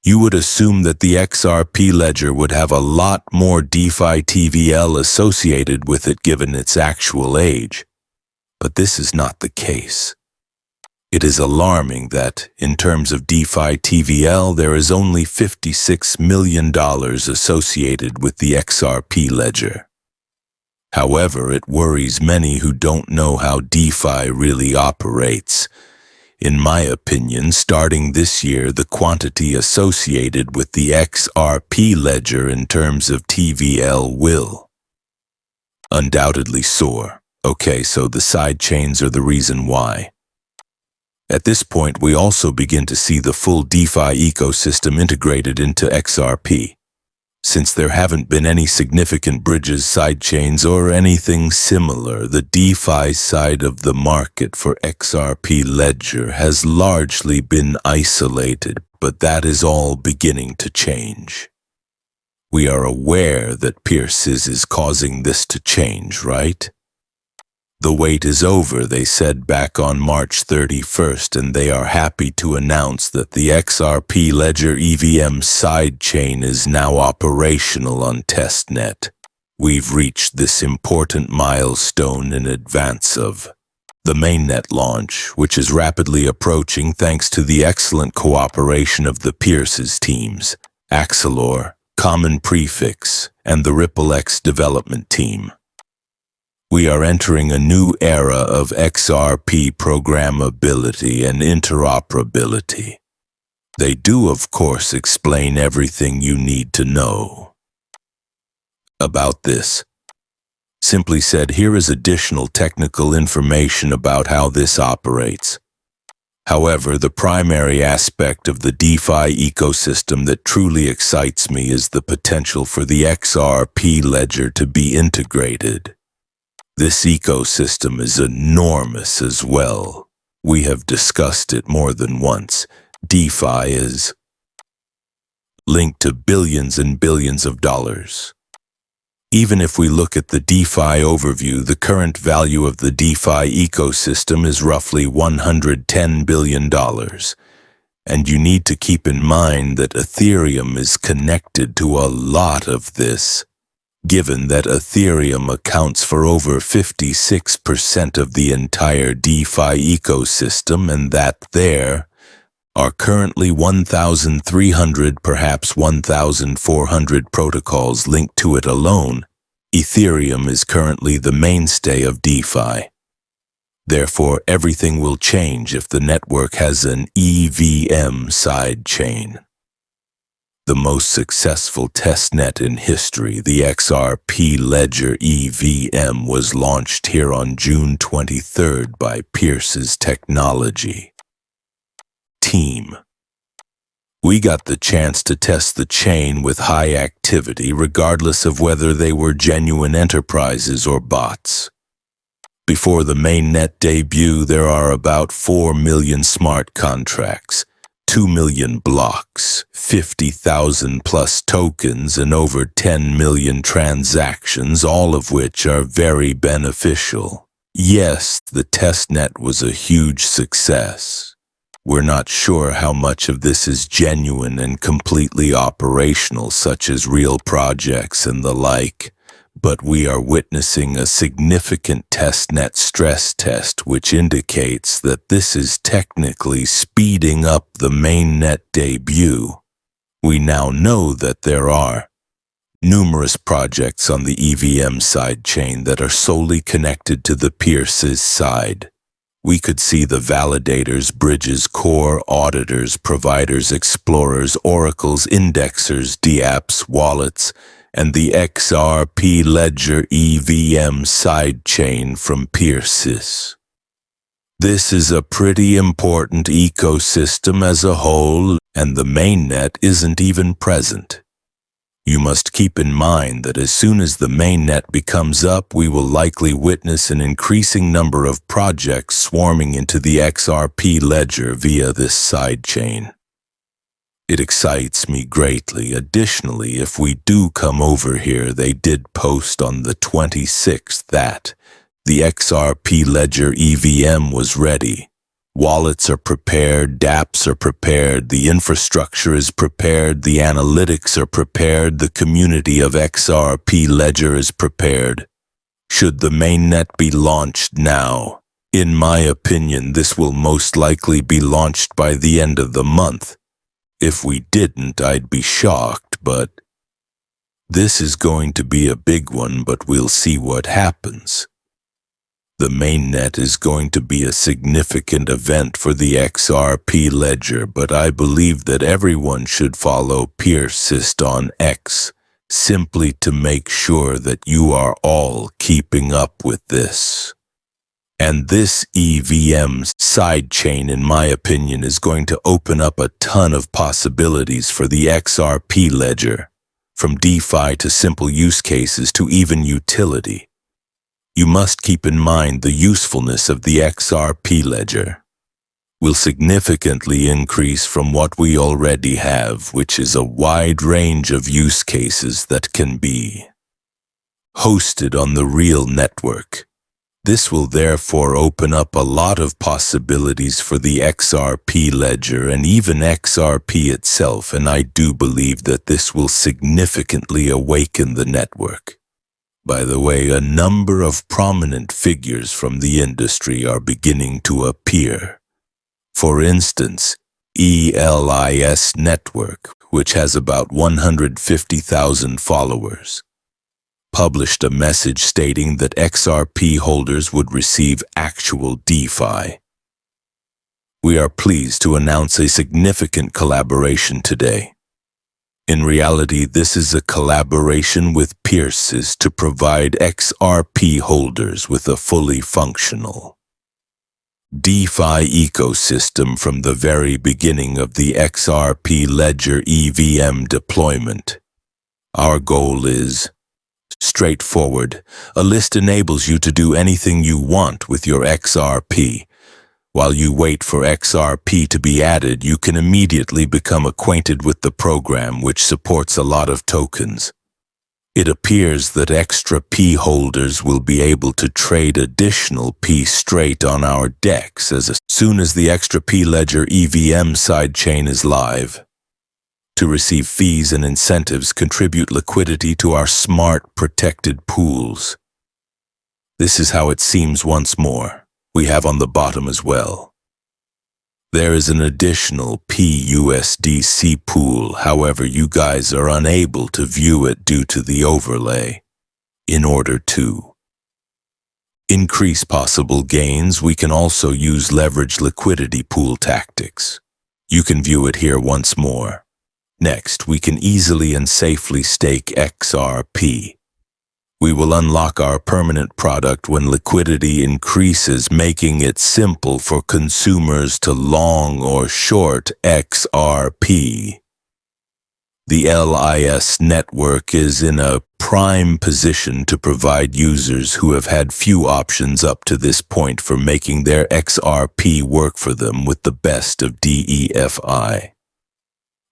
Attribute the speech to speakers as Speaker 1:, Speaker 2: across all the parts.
Speaker 1: You would assume that the XRP ledger would have a lot more DeFi TVL associated with it given its actual age. But this is not the case. It is alarming that, in terms of DeFi TVL, there is only $56 million associated with the XRP ledger. However, it worries many who don't know how DeFi really operates. In my opinion, starting this year, the quantity associated with the XRP ledger in terms of TVL will undoubtedly soar. Okay, so the sidechains are the reason why. At this point, we also begin to see the full DeFi ecosystem integrated into XRP. Since there haven't been any significant bridges, sidechains, or anything similar, the DeFi side of the market for XRP ledger has largely been isolated, but that is all beginning to change. We are aware that Pierces is causing this to change, right? The wait is over, they said back on March 31st, and they are happy to announce that the XRP Ledger EVM sidechain is now operational on testnet. We've reached this important milestone in advance of the mainnet launch, which is rapidly approaching thanks to the excellent cooperation of the Pierces teams, Axelor, Common Prefix, and the RippleX development team. We are entering a new era of XRP programmability and interoperability. They do, of course, explain everything you need to know about this. Simply said, here is additional technical information about how this operates. However, the primary aspect of the DeFi ecosystem that truly excites me is the potential for the XRP ledger to be integrated. This ecosystem is enormous as well. We have discussed it more than once. DeFi is linked to billions and billions of dollars. Even if we look at the DeFi overview, the current value of the DeFi ecosystem is roughly $110 billion. And you need to keep in mind that Ethereum is connected to a lot of this, given that Ethereum accounts for over 56% of the entire DeFi ecosystem and that there are currently 1,300, perhaps 1,400 protocols linked to it alone. Ethereum is currently the mainstay of DeFi. Therefore, everything will change if the network has an EVM sidechain. The most successful testnet in history, the XRP Ledger EVM, was launched here on June 23rd by Pierces Technology team. We got the chance to test the chain with high activity, regardless of whether they were genuine enterprises or bots. Before the mainnet debut, there are about 4 million smart contracts, 2 million blocks, 50,000 plus tokens, and over 10 million transactions, all of which are very beneficial. Yes, the testnet was a huge success. We're not sure how much of this is genuine and completely operational, such as real projects and the like, but we are witnessing a significant testnet stress test, which indicates that this is technically speeding up the mainnet debut. We now know that there are numerous projects on the EVM sidechain that are solely connected to the Pierces side. We could see the validators, bridges, core, auditors, providers, explorers, oracles, indexers, dApps, wallets, and the XRP Ledger EVM sidechain from Pierces. This is a pretty important ecosystem as a whole, and the mainnet isn't even present. You must keep in mind that as soon as the mainnet becomes up, we will likely witness an increasing number of projects swarming into the XRP ledger via this sidechain. It excites me greatly. Additionally, if we do come over here, they did post on the 26th that the XRP Ledger EVM was ready. Wallets are prepared, dApps are prepared, the infrastructure is prepared, the analytics are prepared, the community of XRP Ledger is prepared. Should the mainnet be launched now? In my opinion, this will most likely be launched by the end of the month. If we didn't, I'd be shocked, but this is going to be a big one, but we'll see what happens. The mainnet is going to be a significant event for the XRP ledger, but I believe that everyone should follow Persist on X, simply to make sure that you are all keeping up with this. And this EVM sidechain, in my opinion, is going to open up a ton of possibilities for the XRP ledger, from DeFi to simple use cases to even utility. You must keep in mind the usefulness of the XRP ledger will significantly increase from what we already have, which is a wide range of use cases that can be hosted on the real network. This will therefore open up a lot of possibilities for the XRP ledger and even XRP itself, and I do believe that this will significantly awaken the network. By the way, a number of prominent figures from the industry are beginning to appear. For instance, ELIS Network, which has about 150,000 followers, published a message stating that XRP holders would receive actual DeFi. We are pleased to announce a significant collaboration today. In reality, this is a collaboration with Persist to provide XRP holders with a fully functional DeFi ecosystem from the very beginning of the XRP Ledger EVM deployment. Our goal is straightforward. A list enables you to do anything you want with your XRP. While you wait for XRP to be added, you can immediately become acquainted with the program, which supports a lot of tokens. It appears that XRP holders will be able to trade additional P straight on our DEX as soon as the XRP Ledger EVM sidechain is live. To receive fees and incentives, contribute liquidity to our smart, protected pools. This is how it seems once more. We have on the bottom as well. There is an additional PUSDC pool, however, you guys are unable to view it due to the overlay. In order to increase possible gains, we can also use leverage liquidity pool tactics. You can view it here once more. Next, we can easily and safely stake XRP. We will unlock our permanent product when liquidity increases, making it simple for consumers to long or short XRP. The LIS network is in a prime position to provide users who have had few options up to this point for making their XRP work for them with the best of DeFi.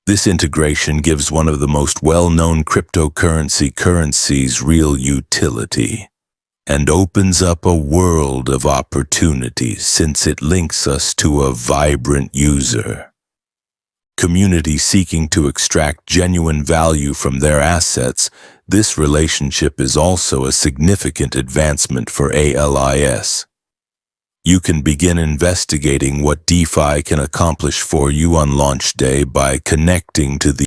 Speaker 1: This integration gives one of the most well-known currencies real utility and opens up a world of opportunities since it links us to a vibrant user community seeking to extract genuine value from their assets. This relationship is also a significant advancement for ALIS. You can begin investigating what DeFi can accomplish for you on launch day by connecting to the